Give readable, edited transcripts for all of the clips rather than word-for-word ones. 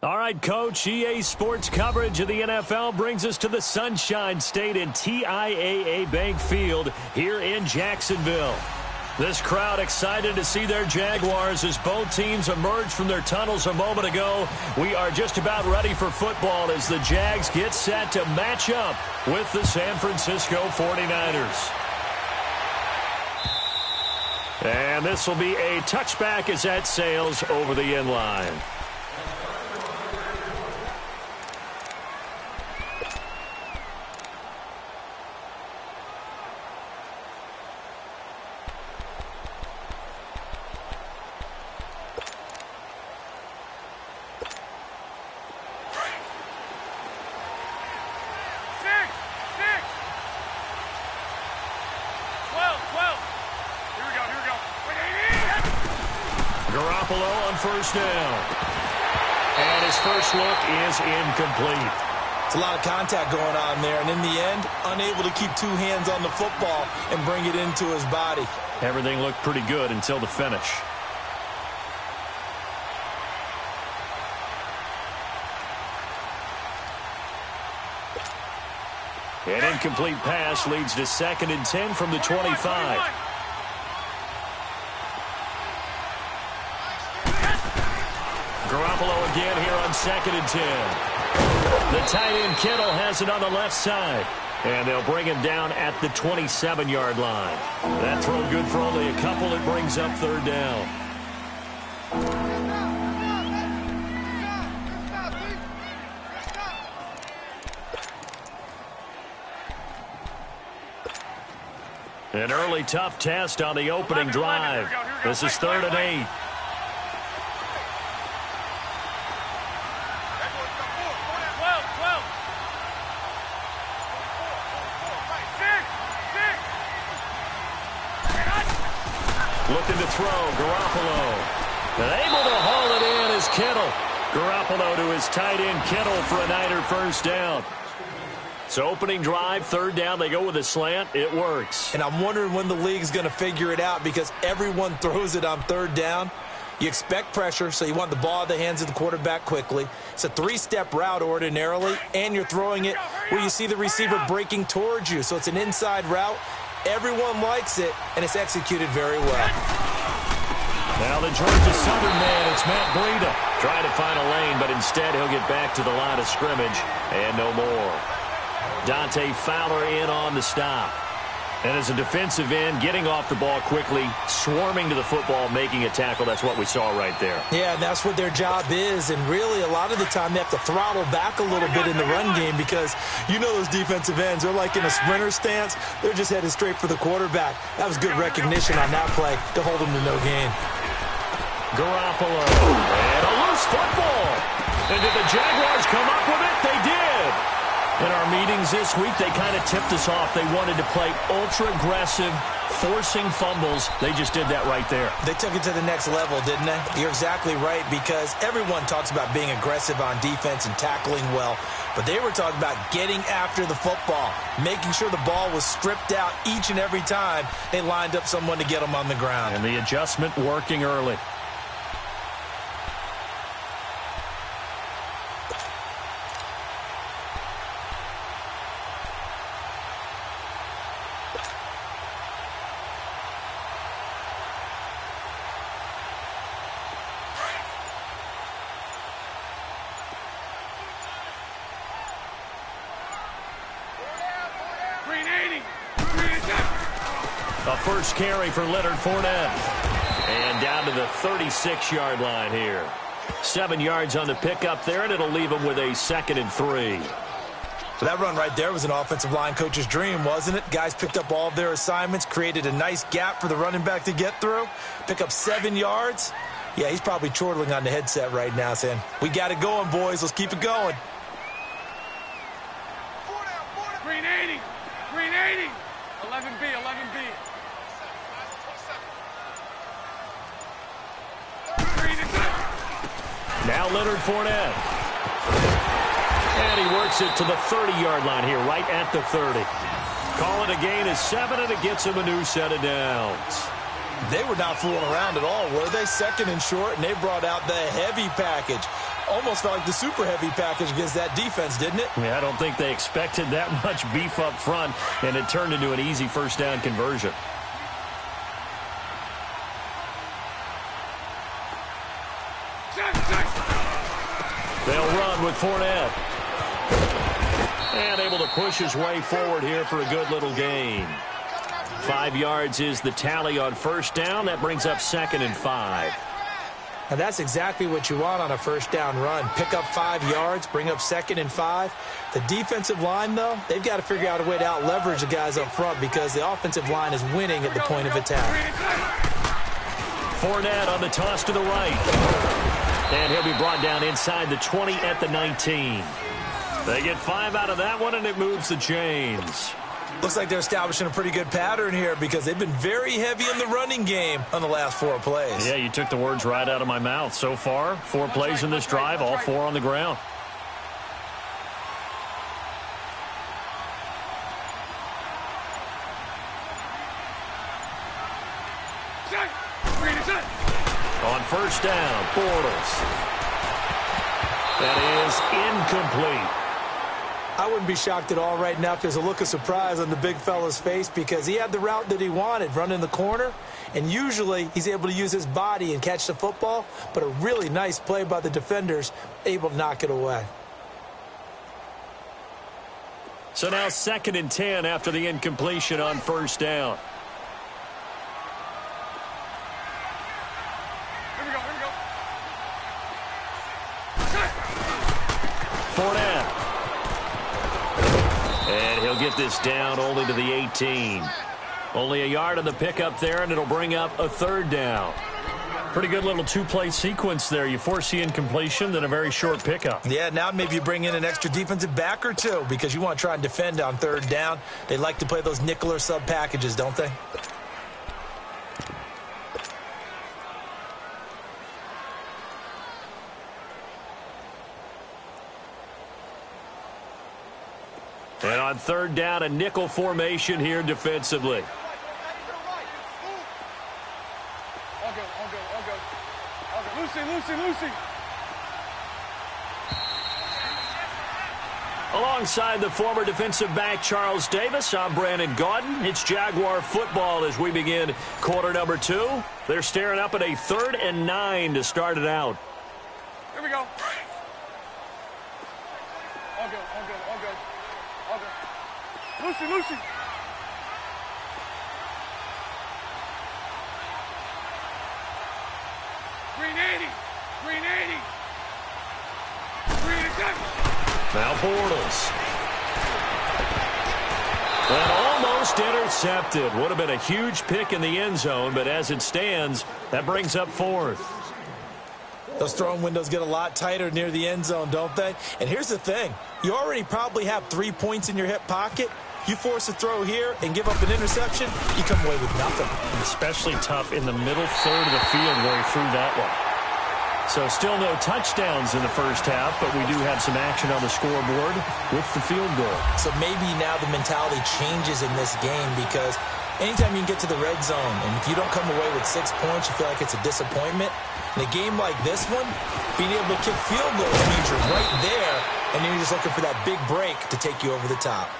All right, Coach, EA Sports coverage of the NFL brings us to the Sunshine State and TIAA Bank Field here in Jacksonville. This crowd excited to see their Jaguars as both teams emerged from their tunnels a moment ago. We are just about ready for football as the Jags get set to match up with the San Francisco 49ers. And this will be a touchback as that sails over the end line. First down. And his first look is incomplete. It's a lot of contact going on there, and in the end, unable to keep two hands on the football and bring it into his body. Everything looked pretty good until the finish. An incomplete pass leads to 2nd and 10 from the 25. Garoppolo again here on 2nd and 10. The tight end Kittle has it on the left side. And they'll bring him down at the 27-yard line. That throw good for only a couple. It brings up 3rd down. An early tough test on the opening drive. This is 3rd and 8. Looking to throw, Garoppolo. And able to haul it in is Kittle. Garoppolo to his tight end Kittle for a Niner first down. So opening drive, 3rd down, they go with a slant. It works. And I'm wondering when the league's going to figure it out because everyone throws it on 3rd down. You expect pressure, so you want the ball in the hands of the quarterback quickly. It's a 3-step route ordinarily, and you're throwing it where you see the receiver breaking towards you. So it's an inside route. Everyone likes it, and it's executed very well. Now the Georgia Southern man, it's Matt Breida. Trying to find a lane, but instead he'll get back to the line of scrimmage, and no more. Dante Fowler in on the stop. And as a defensive end, getting off the ball quickly, swarming to the football, making a tackle. That's what we saw right there. Yeah, and that's what their job is. And really, a lot of the time, they have to throttle back a little bit in the run game because you know those defensive ends, they're like in a sprinter stance. They're just headed straight for the quarterback. That was good recognition on that play to hold him to no gain. Garoppolo. And a loose football. And did the Jaguars come up with it? They did. In our meetings this week, they kind of tipped us off. They wanted to play ultra-aggressive, forcing fumbles. They just did that right there. They took it to the next level, didn't they? You're exactly right, because everyone talks about being aggressive on defense and tackling well. But they were talking about getting after the football, making sure the ball was stripped out each and every time they lined up someone to get them on the ground. And the adjustment working early. A first carry for Leonard Fournette. And down to the 36-yard line here. 7 yards on the pickup there, and it'll leave him with a 2nd and 3. So that run right there was an offensive line coach's dream, wasn't it? Guys picked up all of their assignments, created a nice gap for the running back to get through, pick up 7 yards. Yeah, he's probably chortling on the headset right now saying, we got it going, boys. Let's keep it going. Green 80. Green 80. 11B, 11B. Now Leonard Fournette. And he works it to the 30-yard line here, right at the 30. Call it a gain of 7, and it gets him a new set of downs. They were not fooling around at all, were they? Second and short, and they brought out the heavy package. Almost felt like the super heavy package against that defense, didn't it? Yeah, I don't think they expected that much beef up front, and it turned into an easy first down conversion. They'll run with Fournette. And able to push his way forward here for a good little gain. 5 yards is the tally on first down. That brings up 2nd and 5. Now that's exactly what you want on a first down run. Pick up 5 yards, bring up 2nd and 5. The defensive line, though, they've got to figure out a way to out-leverage the guys up front because the offensive line is winning at the point of attack. Fournette on the toss to the right. And he'll be brought down inside the 20 at the 19. They get 5 out of that one, and it moves the chains. Looks like they're establishing a pretty good pattern here because they've been very heavy in the running game on the last 4 plays. Yeah, you took the words right out of my mouth. So far, 4 plays in this drive, all 4 on the ground. On first down, Bortles. That is incomplete. I wouldn't be shocked at all right now if there's a look of surprise on the big fella's face because he had the route that he wanted, running the corner, and usually he's able to use his body and catch the football, but a really nice play by the defenders, able to knock it away. So now 2nd and 10 after the incompletion on first down. Fournette. And he'll get this down only to the 18. Only a yard on the pickup there, and it'll bring up a 3rd down. Pretty good little 2-play sequence there. You force the incompletion, then a very short pickup. Yeah, now maybe you bring in an extra defensive back or 2 because you want to try and defend on 3rd down. They like to play those nickel or sub packages, don't they? And on 3rd down, a nickel formation here defensively. Lucy. Alongside the former defensive back Charles Davis, I'm Brandon Gaudin. It's Jaguar football as we begin quarter number 2. They're staring up at a 3rd and 9 to start it out. Here we go. All good. Lucy. Green 80. Now Bortles. And almost intercepted. Would have been a huge pick in the end zone, but as it stands, that brings up 4th. Those throwing windows get a lot tighter near the end zone, don't they? And here's the thing. You already probably have 3 points in your hip pocket. You force a throw here and give up an interception, you come away with nothing. Especially tough in the middle 3rd of the field going through that one. So still no touchdowns in the first half, but we do have some action on the scoreboard with the field goal. So maybe now the mentality changes in this game because anytime you can get to the red zone, and if you don't come away with 6 points, you feel like it's a disappointment. In a game like this one, being able to kick field goals means you're right there, and then you're just looking for that big break to take you over the top.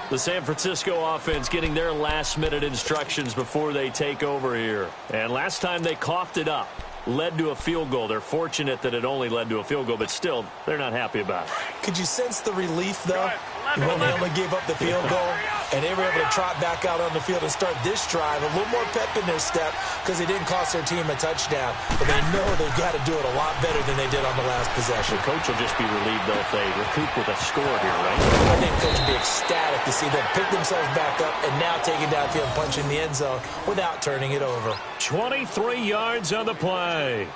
The San Francisco offense getting their last-minute instructions before they take over here. And last time they coughed it up, led to a field goal. They're fortunate that it only led to a field goal, but still, they're not happy about it. Could you sense the relief, though, when they only gave up the field goal, and they were able to trot back out on the field and start this drive, a little more pep in their step because they didn't cost their team a touchdown, but they know they've got to do it a lot better than they did on the last possession. The coach will just be relieved, though, if they recoup with a score here, right? I think the coach will be ecstatic to see them pick themselves back up and now take it downfield and punch in the end zone without turning it over. 23 yards on the play.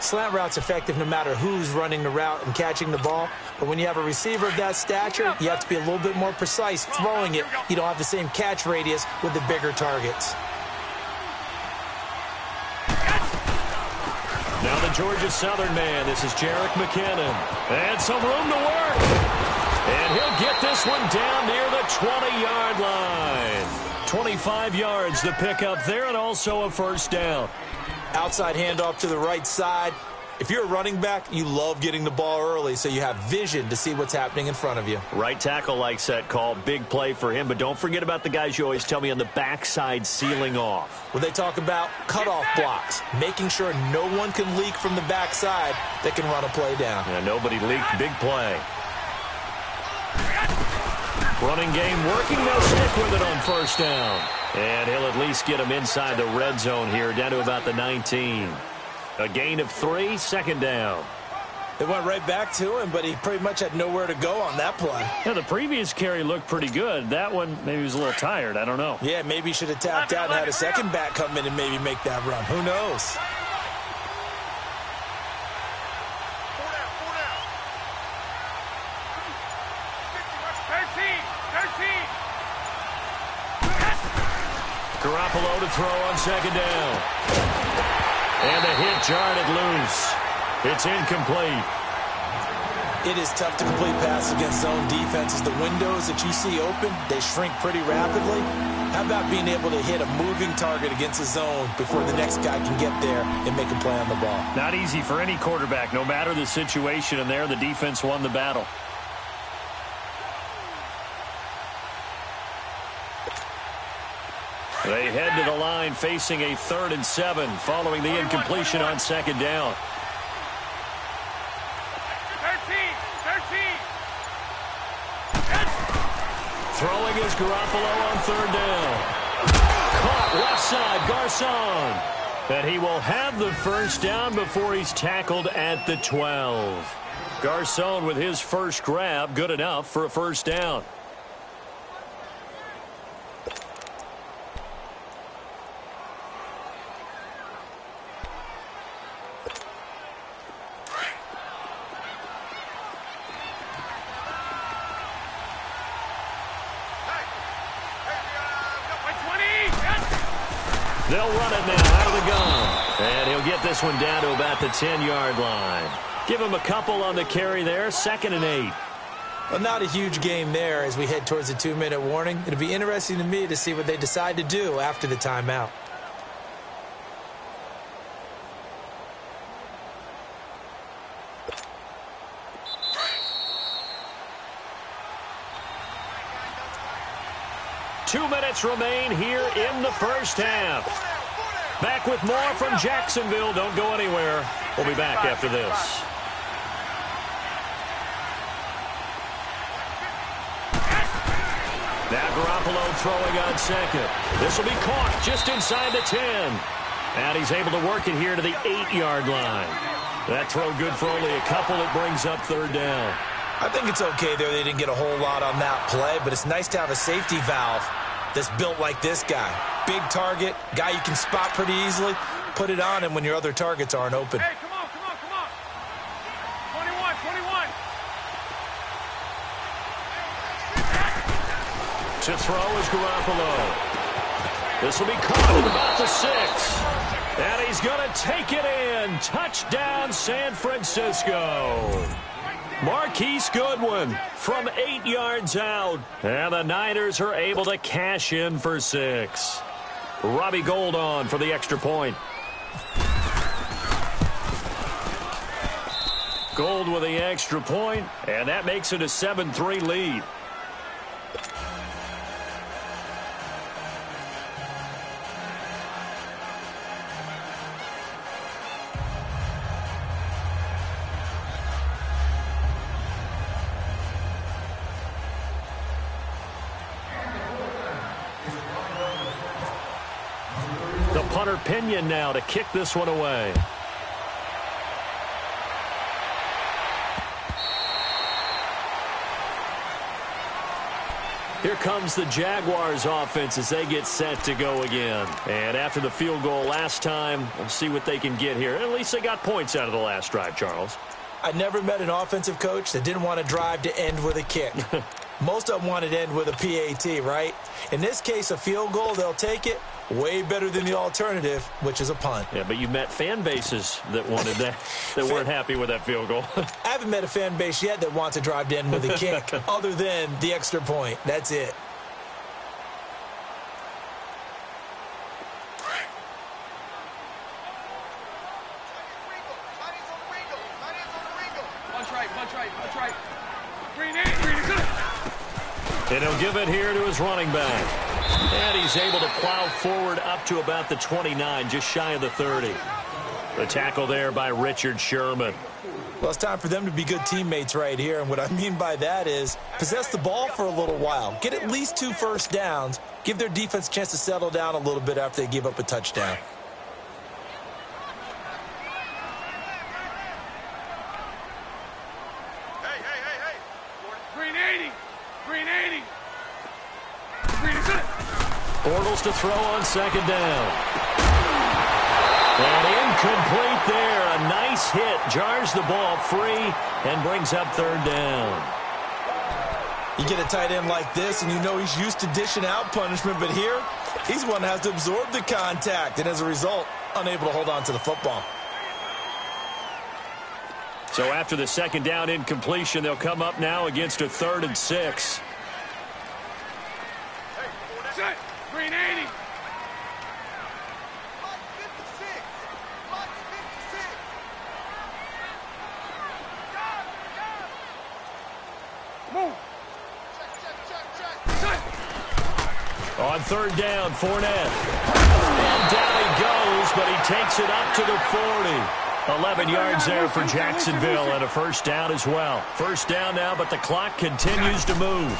Slant route's effective no matter who's running the route and catching the ball. But when you have a receiver of that stature, you have to be a little bit more precise throwing it. You don't have the same catch radius with the bigger targets. Now the Georgia Southern man. This is Jerick McKinnon. And some room to work. And he'll get this one down near the 20-yard line. 25 yards to pick up there, and also a first down. Outside handoff to the right side. If you're a running back, you love getting the ball early so you have vision to see what's happening in front of you. Right tackle likes that call. Big play for him, but don't forget about the guys you always tell me on the backside sealing off. Well, they talk about cutoff blocks, making sure no one can leak from the backside that can run a play down. Yeah, nobody leaked. Big play. Running game working. They'll stick with it on first down. And he'll at least get him inside the red zone here, down to about the 19. A gain of 3, second down. They went right back to him, but he pretty much had nowhere to go on that play. Yeah, the previous carry looked pretty good. That one, maybe he was a little tired. I don't know. Yeah, maybe he should have tapped out and had a second back come in and maybe make that run. Who knows? Garoppolo to throw on second down. And the hit jarred it loose. It's incomplete. It is tough to complete passes against zone defenses. The windows that you see open, they shrink pretty rapidly. How about being able to hit a moving target against a zone before the next guy can get there and make a play on the ball? Not easy for any quarterback. No matter the situation in there, the defense won the battle. They head to the line facing a 3rd and 7 following the incompletion on second down. 13. Throwing is Garoppolo on third down. Caught left side, Garcon. And he will have the first down before he's tackled at the 12. Garcon with his first grab, good enough for a first down. They'll run it now out of the gun. And he'll get this one down to about the 10-yard line. Give him a couple on the carry there. 2nd and 8. Well, not a huge game there as we head towards the 2-minute warning. It'll be interesting to me to see what they decide to do after the timeout. Two minutes remain here in the first half. Back with more from Jacksonville. Don't go anywhere. We'll be back after this. Now Garoppolo throwing on second. This will be caught just inside the 10. And he's able to work it here to the 8-yard line. That throw good for only a couple. It brings up third down. I think it's okay there. They didn't get a whole lot on that play, but it's nice to have a safety valve that's built like this guy. Big target, guy you can spot pretty easily. Put it on him when your other targets aren't open. Hey, come on. 21. To throw is Garoppolo. This will be caught at about the 6. And he's going to take it in. Touchdown, San Francisco. Marquise Goodwin from 8 yards out. And the Niners are able to cash in for 6. Robbie Gould on for the extra point. Gould with the extra point, and that makes it a 7-3 lead. The punter Pinion now to kick this one away. Here comes the Jaguars offense as they get set to go again. And after the field goal last time, we'll see what they can get here. At least they got points out of the last drive, Charles. I never met an offensive coach that didn't want to drive to end with a kick. Most of them wanted to end with a PAT, right? In this case, a field goal, they'll take it. Way better than the alternative, which is a punt. Yeah, but you met fan bases that wanted that, that weren't happy with that field goal. I haven't met a fan base yet that wants to drive to end with a kick other than the extra point. That's it. right. 380. And he'll give it here to his running back. And he's able to plow forward up to about the 29, just shy of the 30. The tackle there by Richard Sherman. Well, it's time for them to be good teammates right here. And what I mean by that is possess the ball for a little while. Get at least 2 first downs. Give their defense a chance to settle down a little bit after they give up a touchdown. Hey. 380. Bortles to throw on second down. And incomplete there. A nice hit. Jars the ball free and brings up third down. You get a tight end like this, and you know he's used to dishing out punishment, but here, he's one that has to absorb the contact, and as a result, unable to hold on to the football. So after the second down incompletion, they'll come up now against a 3rd and 6. 380. Move. On third down, Fournette. And down he goes, but he takes it up to the 40. 11 yards there for Jacksonville and a first down as well. First down now, but the clock continues to move.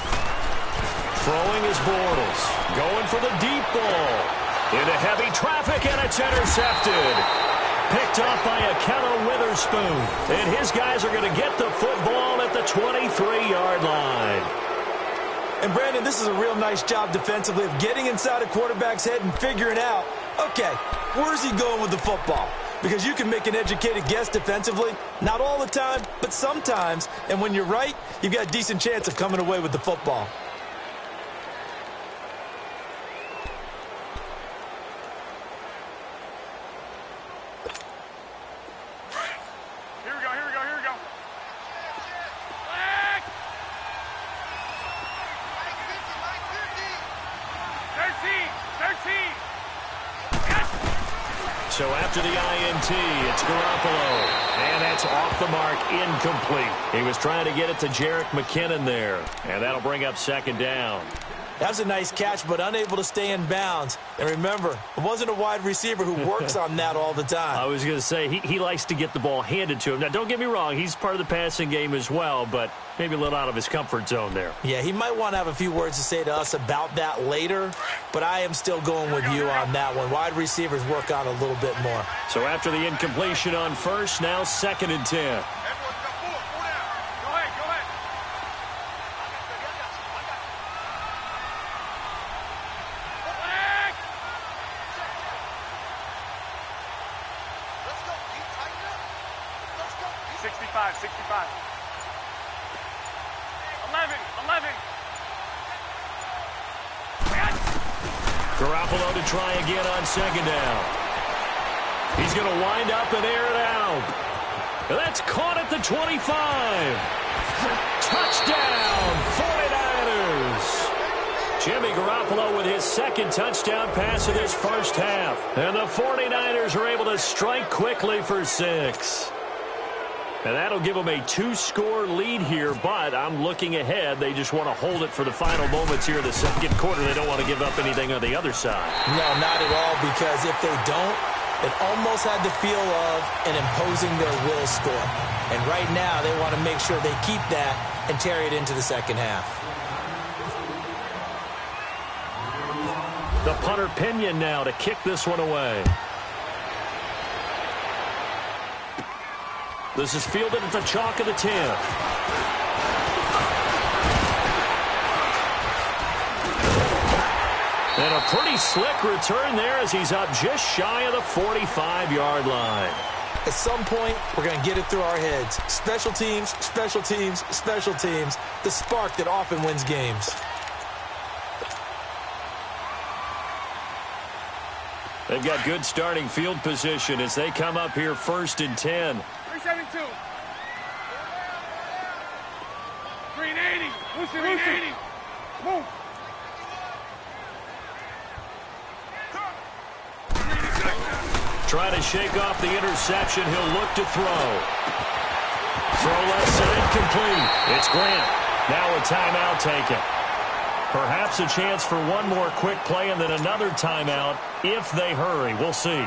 Throwing is Bortles. Going for the deep ball. Into heavy traffic, and it's intercepted. Picked off by Akello Witherspoon. And his guys are going to get the football at the 23-yard line. And, Brandon, this is a real nice job defensively of getting inside a quarterback's head and figuring out, okay, where's he going with the football? Because you can make an educated guess defensively, not all the time, but sometimes. And when you're right, you've got a decent chance of coming away with the football. Here we go. Flag. 13. So after the INT, it's Garoppolo. And that's off the mark, incomplete. He was trying to get it to Jerick McKinnon there. And that'll bring up second down. That was a nice catch, but unable to stay in bounds. And remember, it wasn't a wide receiver who works on that all the time. I was going to say, he likes to get the ball handed to him. Now, don't get me wrong, he's part of the passing game as well, but maybe a little out of his comfort zone there. Yeah, he might want to have a few words to say to us about that later, but I am still going with you on that one. Wide receivers work on a little bit more. So after the incompletion on first, now 2nd and 10. Garoppolo to try again on second down. He's going to wind up and air it out. And that's caught at the 25. Touchdown, 49ers. Jimmy Garoppolo with his second touchdown pass of this first half. And the 49ers are able to strike quickly for 6. And that'll give them a 2-score lead here, but I'm looking ahead. They just want to hold it for the final moments here in the second quarter. They don't want to give up anything on the other side. No, not at all, because if they don't, it almost had the feel of an imposing their will score. And right now, they want to make sure they keep that and carry it into the second half. The punter Pinion now to kick this one away. This is fielded at the chalk of the 10. And a pretty slick return there as he's up just shy of the 45-yard line. At some point, we're going to get it through our heads. Special teams, special teams, special teams. The spark that often wins games. They've got good starting field position as they come up here 1st and 10. 372. 380. 380. Move. Trying to shake off the interception. He'll look to throw. Throw left and incomplete. It's Grant. Now a timeout taken. Perhaps a chance for one more quick play and then another timeout if they hurry. We'll see.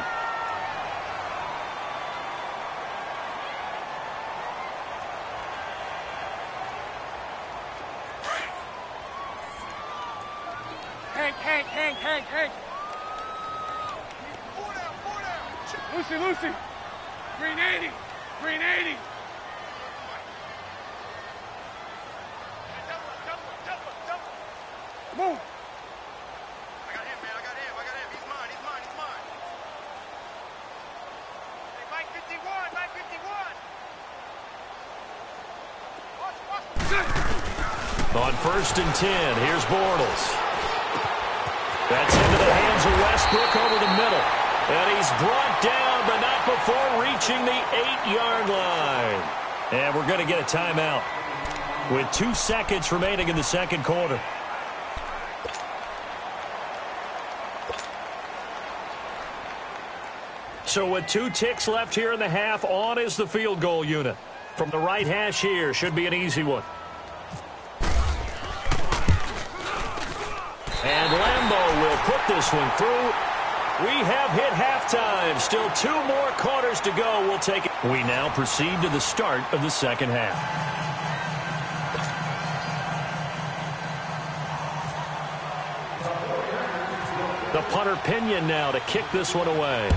Hank. Lucy. Green 80. Move. I got him, man. He's mine. Hey, Mike 51. On 1st and 10, here's Bortles. That's into the hands of Westbrook over the middle. And he's brought down, but not before reaching the 8-yard line. And we're going to get a timeout with 2 seconds remaining in the second quarter. So with 2 ticks left here in the half, on is the field goal unit. From the right hash here, should be an easy one. And Lambeau will put this one through. We have hit halftime. Still 2 more quarters to go. We'll take it. We now proceed to the start of the second half. The punter Pinion now to kick this one away.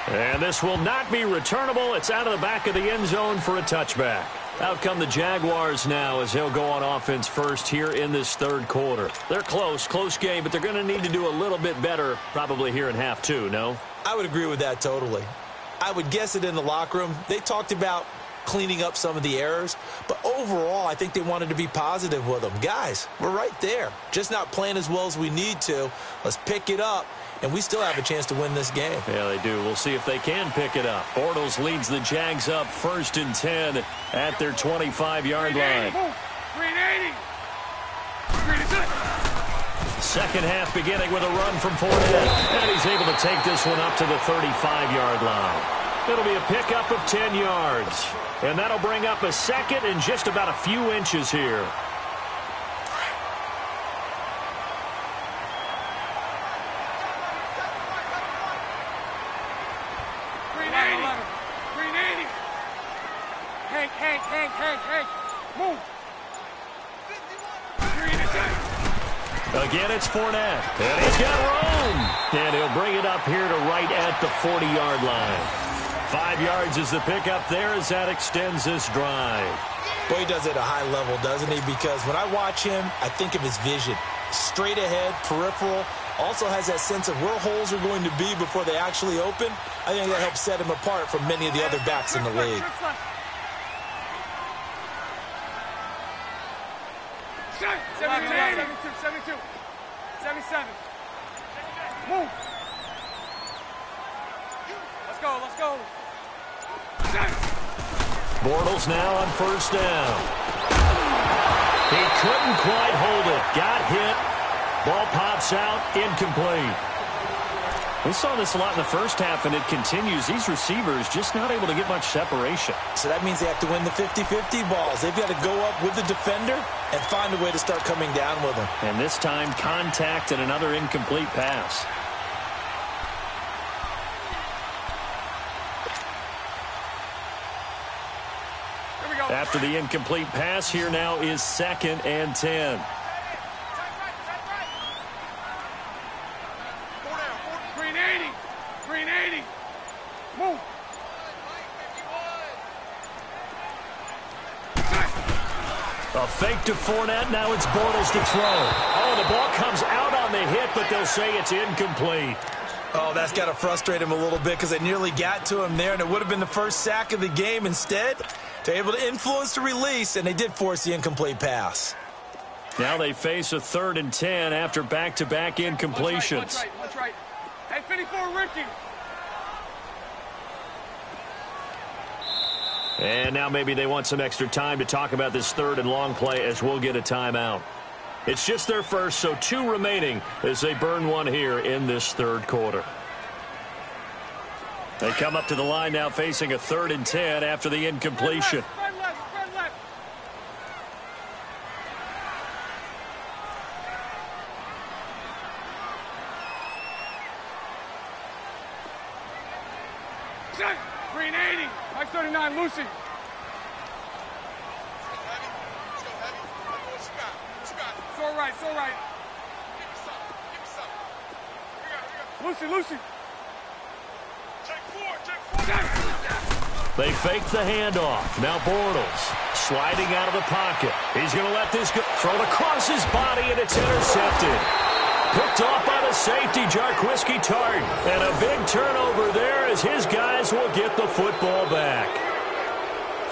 And this will not be returnable. It's out of the back of the end zone for a touchback. Out come the Jaguars now as they'll go on offense first here in this third quarter. They're close game, but they're going to need to do a little bit better probably here in half 2, no? I would agree with that totally. I would guess it in the locker room. They talked about cleaning up some of the errors, but overall I think they wanted to be positive with them. Guys, we're right there. Just not playing as well as we need to. Let's pick it up, and we still have a chance to win this game. Yeah, they do. We'll see if they can pick it up. Bortles leads the Jags up 1st and 10 at their 25-yard line. Green 80. Green is it. Second half beginning with a run from Fournette. And he's able to take this one up to the 35-yard line. It'll be a pickup of 10 yards. And that'll bring up a second and just about a few inches here. Hank. Move. Green is it. Again, it's Fournette. And he's got room. And he'll bring it up here to right at the 40-yard line. 5 yards is the pickup there as that extends this drive. Boy, he does it at a high level, doesn't he? Because when I watch him, I think of his vision. Straight ahead, peripheral. Also has that sense of where holes are going to be before they actually open. I think that helps set him apart from many of the other backs in the league. 72. 77. Move. Let's go. Bortles now on 1st down. He couldn't quite hold it. Got hit. Ball pops out. Incomplete. We saw this a lot in the first half, and it continues. These receivers just not able to get much separation. So that means they have to win the 50-50 balls. They've got to go up with the defender and find a way to start coming down with them. And this time, contact and another incomplete pass. Here we go. After the incomplete pass, here now is 2nd and 10. Green 80. Move. A fake to Fournette. Now it's Bortles to throw. Oh, the ball comes out on the hit, but they'll say it's incomplete. Oh, that's got to frustrate him a little bit because they nearly got to him there, and it would have been the first sack of the game. Instead, they're able to influence the release, and they did force the incomplete pass. Now they face a 3rd and 10 after back-to-back incompletions. That's right. Hey, 54, Ricky. And now maybe they want some extra time to talk about this 3rd and long play as we'll get a timeout. It's just their first, so 2 remaining as they burn one here in this 3rd quarter. They come up to the line now facing a 3rd and 10 after the incompletion. Spread left, spread left. Set. Green 80. Mike 39, Lucy. Heavy. Let's go heavy. What you got? What you got? It's all right, it's all right. Give me something. Give me something. Here we go. Lucy. Check 4. They fake the handoff. Now Bortles sliding out of the pocket. He's going to let this go. Thrown across his body, and it's intercepted. Picked off by the safety, Jarquiski Tart. And a big turnover there as his guys will get the football back.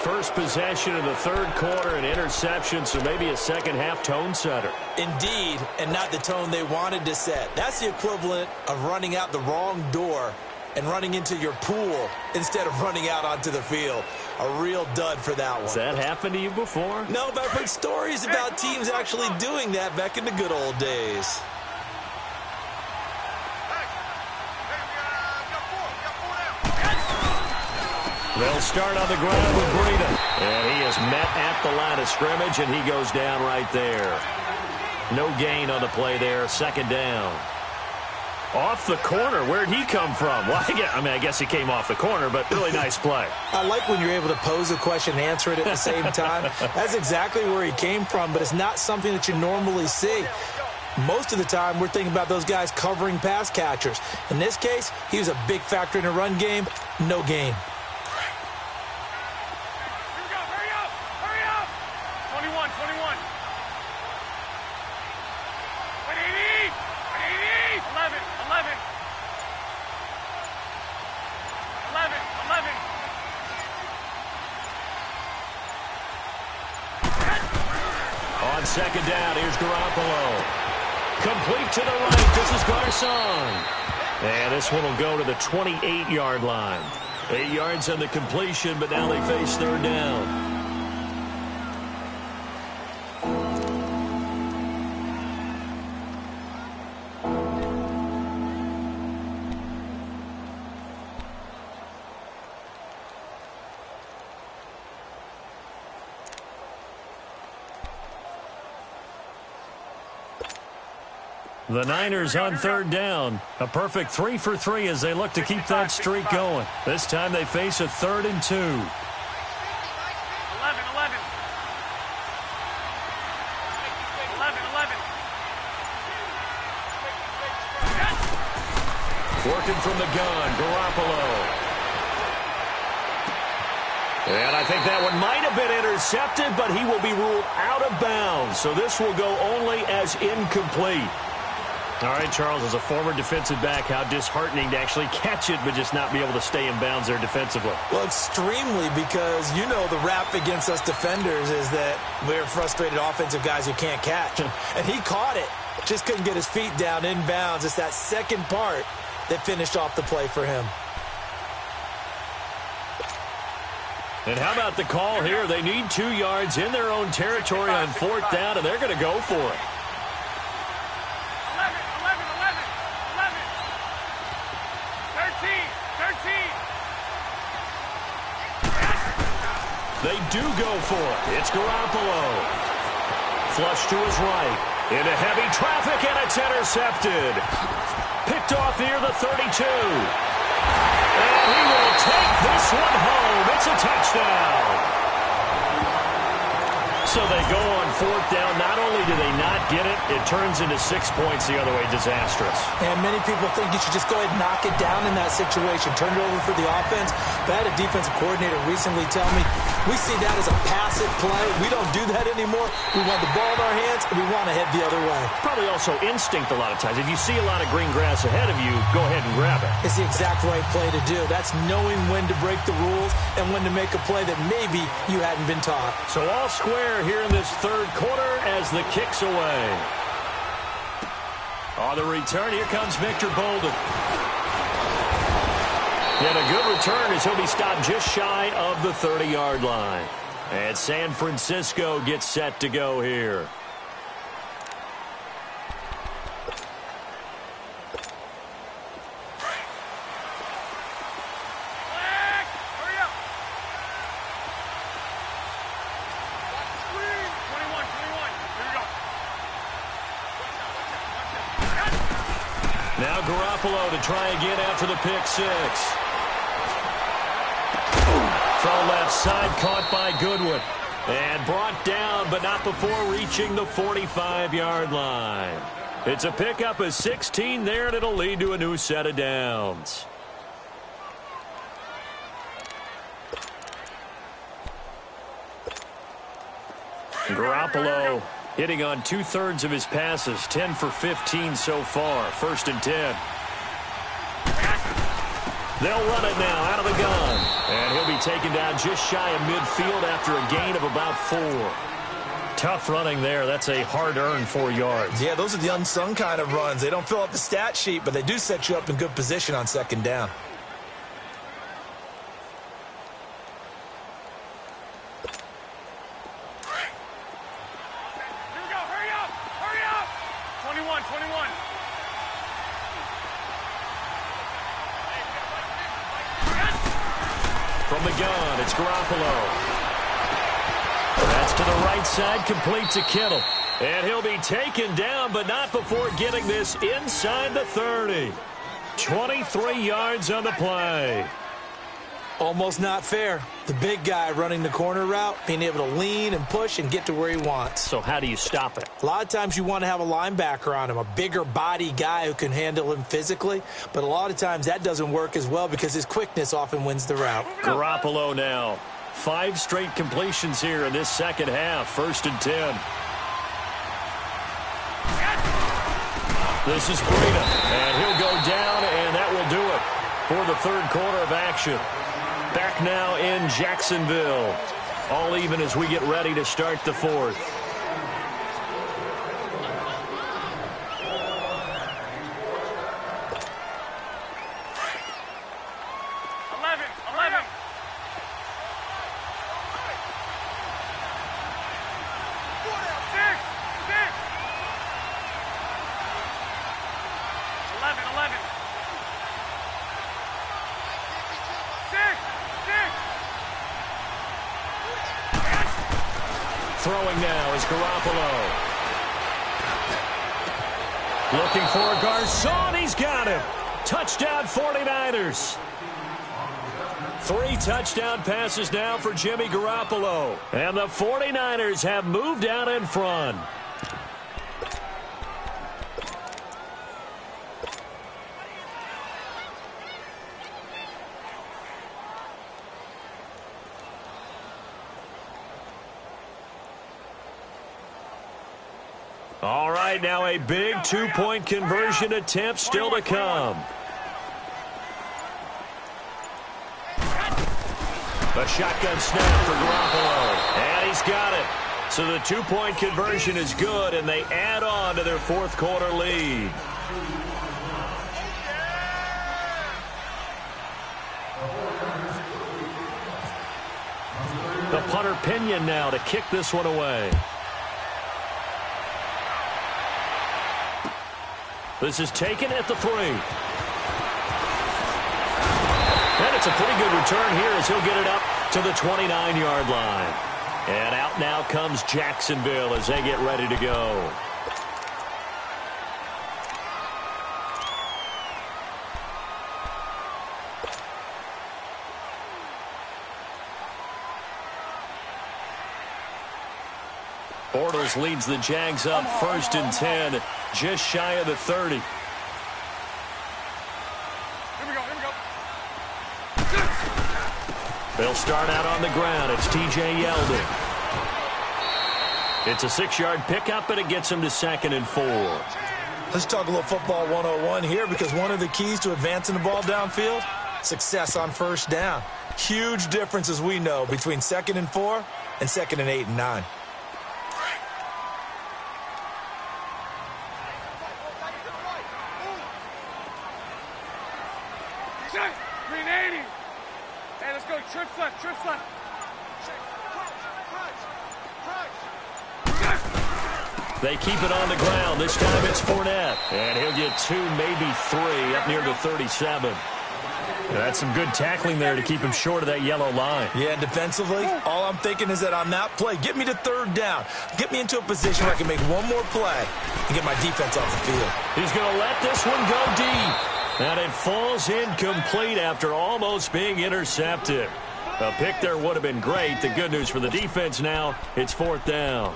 First possession of the 3rd quarter, an interception, so maybe a second-half tone setter. Indeed, and not the tone they wanted to set. That's the equivalent of running out the wrong door and running into your pool instead of running out onto the field. A real dud for that one. Has that happened to you before? No, but I've heard stories about teams actually doing that back in the good old days. Hey, we got 4. We got 4 now. They'll start on the ground with Breida. And he is met at the line of scrimmage, and he goes down right there. No gain on the play there. 2nd down. Off the corner. Where'd he come from? Well, I guess he came off the corner, but really nice play. I like when you're able to pose a question and answer it at the same time. That's exactly where he came from, but it's not something that you normally see. Most of the time, we're thinking about those guys covering pass catchers. In this case, he was a big factor in the run game. No gain. Here we go. Hurry up. 21. 180. 11. On 2nd down, here's Garoppolo. Complete to the right. This is Garcon. And this one will go to the 28-yard line. 8 yards on the completion, but now they face 3rd down. The Niners on 3rd down. A perfect 3 for 3 as they look to keep that streak going. This time they face a 3rd and 2. 11. Working from the gun, Garoppolo. And I think that one might have been intercepted, but he will be ruled out of bounds. So this will go only as incomplete. All right, Charles, as a former defensive back, how disheartening to actually catch it, but just not be able to stay in bounds there defensively. Well, extremely, because you know the rap against us defenders is that we're frustrated offensive guys who can't catch. And he caught it, just couldn't get his feet down in bounds. It's that second part that finished off the play for him. And how about the call here? They need 2 yards in their own territory on 4th down, and they're going to go for it. 13. They do go for it. It's Garoppolo. Flush to his right. Into heavy traffic, and it's intercepted. Picked off near the 32. And he will take this one home. It's a touchdown. So they go on 4th down. Not only do they not get it, it turns into 6 points the other way. Disastrous. And many people think you should just go ahead and knock it down in that situation. Turn it over for the offense. But I had a defensive coordinator recently tell me, we see that as a passive play. We don't do that anymore. We want the ball in our hands, and we want to head the other way. Probably also instinct a lot of times. If you see a lot of green grass ahead of you, go ahead and grab it. It's the exact right play to do. That's knowing when to break the rules and when to make a play that maybe you hadn't been taught. So all square here in this 3rd quarter as the kick's away. On the return, here comes Victor Bolden. And a good return as he'll be stopped just shy of the 30-yard line. And San Francisco gets set to go here. Now Garoppolo to try again after the pick six. Throw left side, caught by Goodwin. And brought down, but not before reaching the 45-yard line. It's a pickup of 16 there, and it'll lead to a new set of downs. Garoppolo hitting on 2/3 of his passes, 10 for 15 so far. 1st and 10. They'll run it now out of the gun. And he'll be taken down just shy of midfield after a gain of about 4. Tough running there. That's a hard-earned 4 yards. Yeah, those are the unsung kind of runs. They don't fill up the stat sheet, but they do set you up in good position on 2nd down. Here we go. Hurry up. Hurry up. 21, 21. From the gun, it's Garoppolo. That's to the right side, complete to Kittle. And he'll be taken down, but not before getting this inside the 30. 23 yards on the play. Almost not fair. The big guy running the corner route, being able to lean and push and get to where he wants. So how do you stop it? A lot of times you want to have a linebacker on him, a bigger body guy who can handle him physically. But a lot of times that doesn't work as well because his quickness often wins the route. Garoppolo now. 5 straight completions here in this second half. 1st and 10. This is Breida, and he'll go down, and that will do it for the 3rd quarter of action. Back now in Jacksonville. All even as we get ready to start the 4th. Throwing now is Garoppolo. Looking for Garcon. He's got him. Touchdown 49ers. 3 touchdown passes now for Jimmy Garoppolo. And the 49ers have moved out in front. All right, now a big 2-point conversion attempt still to come. A shotgun snap for Garoppolo, and he's got it. So the 2-point conversion is good, and they add on to their 4th quarter lead. The punter Pinion now to kick this one away. This is taken at the 3. And it's a pretty good return here as he'll get it up to the 29-yard line. And out now comes Jacksonville as they get ready to go. Bortles leads the Jags up 1st and 10, just shy of the 30. Here we go. They'll start out on the ground. It's T.J. Yeldon. It's a 6-yard pickup, and it gets him to 2nd and 4. Let's talk a little football 101 here because one of the keys to advancing the ball downfield, success on 1st down. Huge difference, as we know, between 2nd and 4 and 2nd and 8 and 9. Green 80. Hey, let's go. Trips left. They keep it on the ground. This time it's Fournette. And he'll get 2, maybe 3, up near the 37. That's some good tackling there to keep him short of that yellow line. Yeah, defensively, all I'm thinking is that on that play, get me to third down. Get me into a position where I can make one more play and get my defense off the field. He's going to let this one go deep. And it falls incomplete after almost being intercepted. A pick there would have been great. The good news for the defense now, it's fourth down.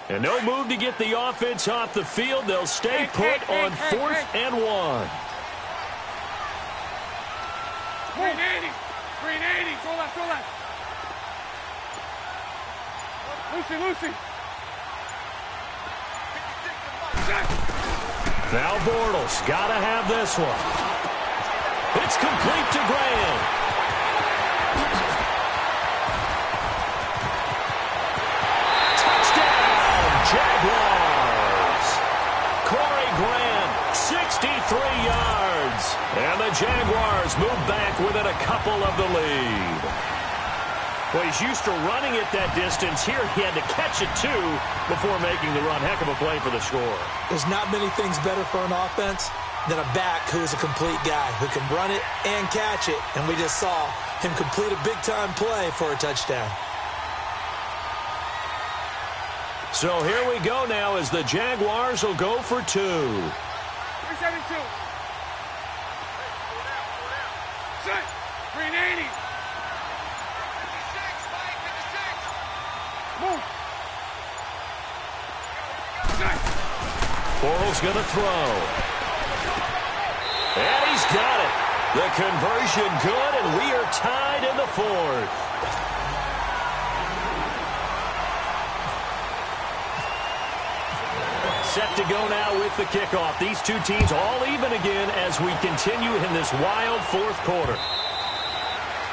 And no move to get the offense off the field. They'll stay put on 4th and 1. Green 80. Green 80. Throw that, throw that. Lucy. Now Bortles got to have this one. It's complete to Graham. Jaguars. Corey Graham, 63 yards. And the Jaguars move back within a couple of the lead. Well, he's used to running it that distance. Here he had to catch it, too, before making the run. Heck of a play for the score. There's not many things better for an offense than a back who is a complete guy who can run it and catch it. And we just saw him complete a big-time play for a touchdown. So here we go now as the Jaguars will go for 2. 372. Set. Green 80. 56, Mike, 56. Move. Set. Bortles going to throw. And he's got it. The conversion good, and we are tied in the 4th. Set to go now with the kickoff. These two teams all even again as we continue in this wild 4th quarter.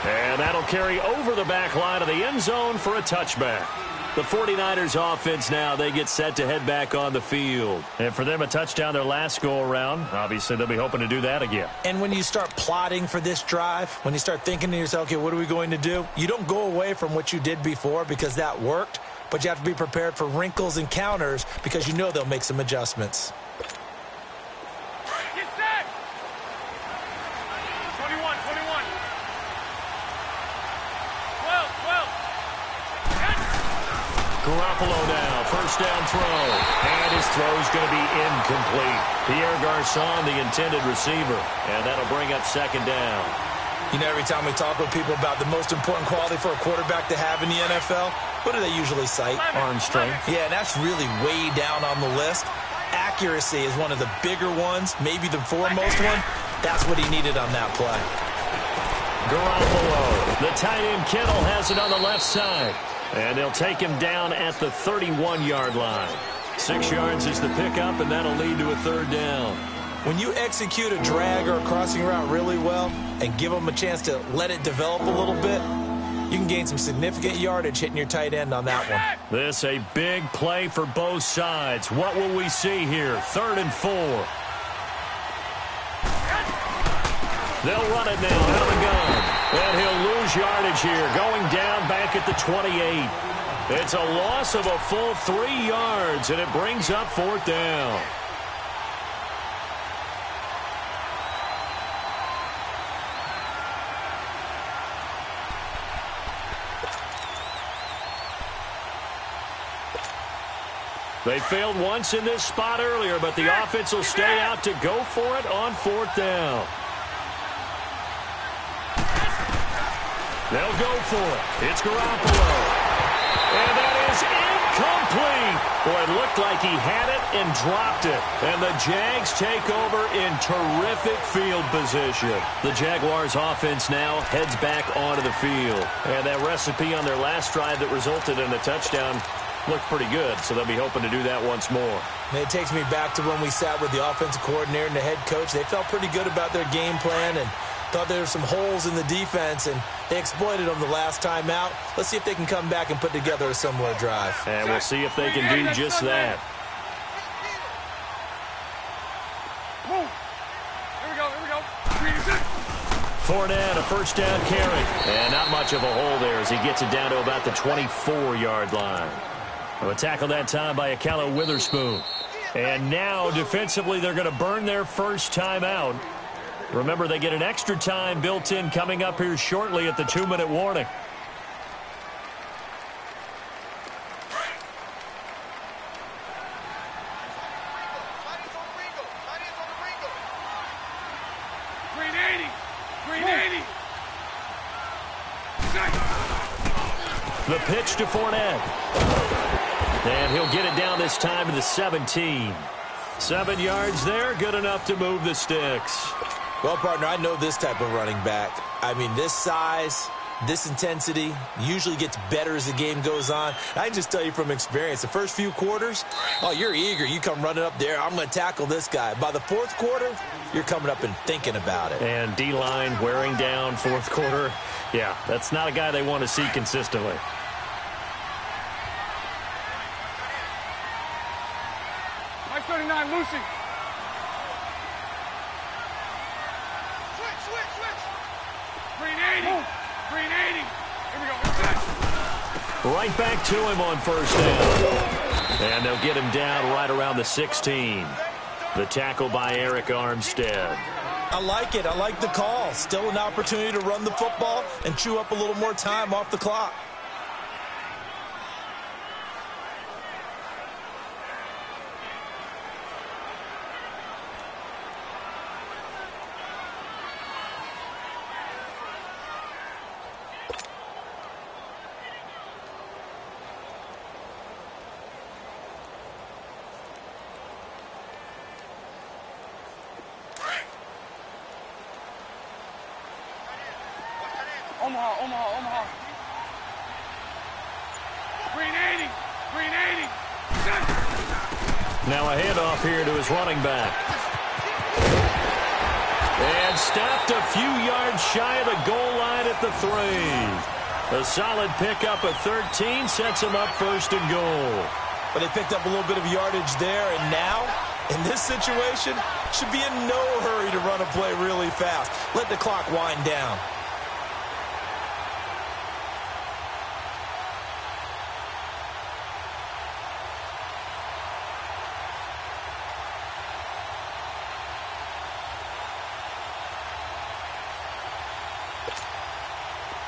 And that'll carry over the back line of the end zone for a touchback. The 49ers offense now, they get set to head back on the field. And for them, a touchdown their last go-around. Obviously, they'll be hoping to do that again. And when you start plotting for this drive, when you start thinking to yourself, okay, what are we going to do? You don't go away from what you did before because that worked. But you have to be prepared for wrinkles and counters because you know they'll make some adjustments. Get set. 21. 12. Garoppolo now, first down throw. And his throw's going to be incomplete. Pierre Garçon, the intended receiver. And that'll bring up second down. You know, every time we talk with people about the most important quality for a quarterback to have in the NFL, what do they usually cite? Arm strength. Yeah, and that's really way down on the list. Accuracy is one of the bigger ones, maybe the foremost one. That's what he needed on that play. Garoppolo. The tight end Kittle has it on the left side. And they'll take him down at the 31-yard line. 6 yards is the pickup, and that'll lead to a third down. When you execute a drag or a crossing route really well and give them a chance to let it develop a little bit, you can gain some significant yardage hitting your tight end on that one. This a big play for both sides. What will we see here? 3rd and 4. They'll run it now out of the gun. And he'll lose yardage here, going down back at the 28. It's a loss of a full 3 yards, and it brings up 4th down. They failed once in this spot earlier, but the offense will stay out to go for it on 4th down. They'll go for it. It's Garoppolo. And that is incomplete. Boy, it looked like he had it and dropped it. And the Jags take over in terrific field position. The Jaguars offense now heads back onto the field. And that recipe on their last drive that resulted in a touchdown looked pretty good, so they'll be hoping to do that once more. And it takes me back to when we sat with the offensive coordinator and the head coach. They felt pretty good about their game plan and thought there were some holes in the defense, and they exploited them the last time out. Let's see if they can come back and put together a similar drive. And we'll see if they can do just that. Move. Here we go. Green 6. Fournette, a first down carry. And not much of a hole there as he gets it down to about the 24-yard line. A tackle that time by Akala Witherspoon. And now, defensively, they're going to burn their first time out. Remember, they get an extra time built in coming up here shortly at the 2-minute warning. The pitch to Fournette. And he'll get it down this time to the 17. 7 yards there, good enough to move the sticks. Well, partner, I know this type of running back. I mean, this size, this intensity usually gets better as the game goes on. I can just tell you from experience, the first few quarters, oh, you're eager. You come running up there, I'm going to tackle this guy. By the fourth quarter, you're coming up and thinking about it. And D-line wearing down fourth quarter. Yeah, that's not a guy they want to see consistently. Mike 39, Lucy. Switch. 380. 380. Here we go. Right back to him on first down. And they'll get him down right around the 16. The tackle by Eric Armstead. I like it. I like the call. Still an opportunity to run the football and chew up a little more time off the clock. Omaha. 380. Now a handoff here to his running back. And stopped a few yards shy of the goal line at the 3. A solid pickup of 13 sets him up first and goal. But they picked up a little bit of yardage there, and now, in this situation, should be in no hurry to run a play really fast. Let the clock wind down.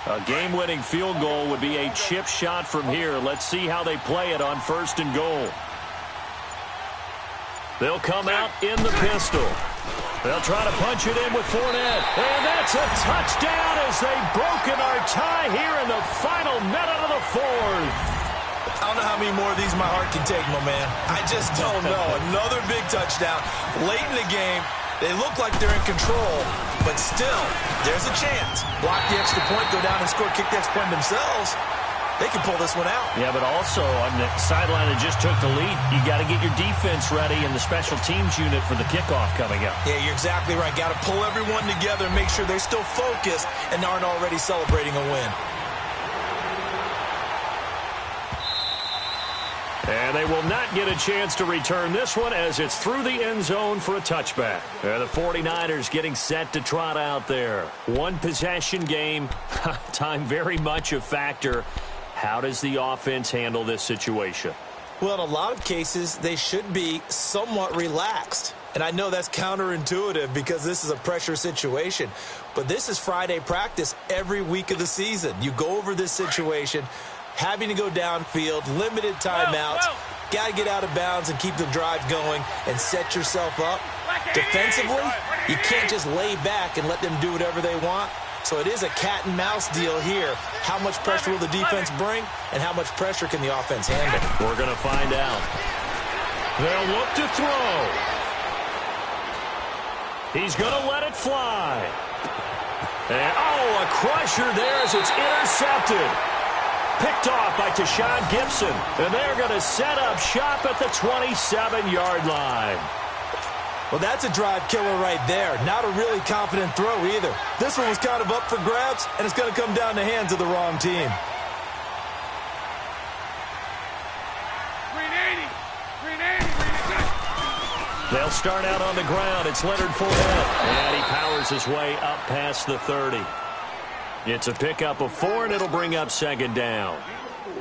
A game-winning field goal would be a chip shot from here. Let's see how they play it on first and goal. They'll come out in the pistol. They'll try to punch it in with Fournette. And that's a touchdown as they've broken our tie here in the final minute of the fourth. I don't know how many more of these my heart can take, my man. I just don't know. Another big touchdown late in the game. They look like they're in control, but still, there's a chance. Block the extra point, go down and score, kick the extra point themselves. They can pull this one out. Yeah, but also on the sideline that just took the lead, you got to get your defense ready and the special teams unit for the kickoff coming up. Yeah, you're exactly right. Got to pull everyone together and make sure they're still focused and aren't already celebrating a win. And they will not get a chance to return this one as it's through the end zone for a touchback. The 49ers getting set to trot out there. One possession game, time very much a factor. How does the offense handle this situation? Well, in a lot of cases, they should be somewhat relaxed. And I know that's counterintuitive because this is a pressure situation. But this is Friday practice every week of the season. You go over this situation, having to go downfield, limited timeouts, got to get out of bounds and keep the drive going and set yourself up. Defensively, you can't just lay back and let them do whatever they want. So it is a cat and mouse deal here. How much pressure will the defense bring and how much pressure can the offense handle? We're going to find out. They'll look to throw. He's going to let it fly. And, a crusher there as it's intercepted. Picked off by Tashawn Gibson. And they're going to set up shop at the 27-yard line. Well, that's a drive killer right there. Not a really confident throw either. This one was kind of up for grabs, and it's going to come down the hands of the wrong team. 380. They'll start out on the ground. It's Leonard Fournette. And he powers powers his way up past the 30. It's a pickup of 4, and it'll bring up second down.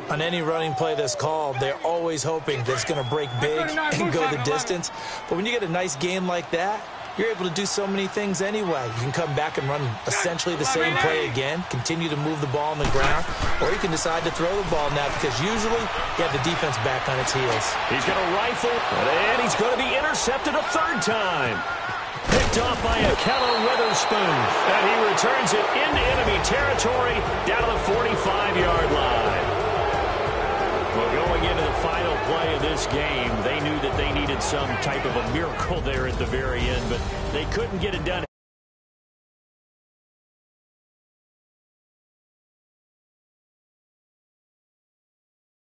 On any running play that's called, they're always hoping that it's going to break big and go the distance. But when you get a nice game like that, you're able to do so many things anyway. You can come back and run essentially the same play again, continue to move the ball on the ground, or you can decide to throw the ball now because usually you have the defense back on its heels. He's going to rifle, and he's going to be intercepted a third time. Picked off by Akello Witherspoon, and he returns it into enemy territory down to the 45-yard line. Well, going into the final play of this game, they knew that they needed some type of a miracle there at the very end, but they couldn't get it done.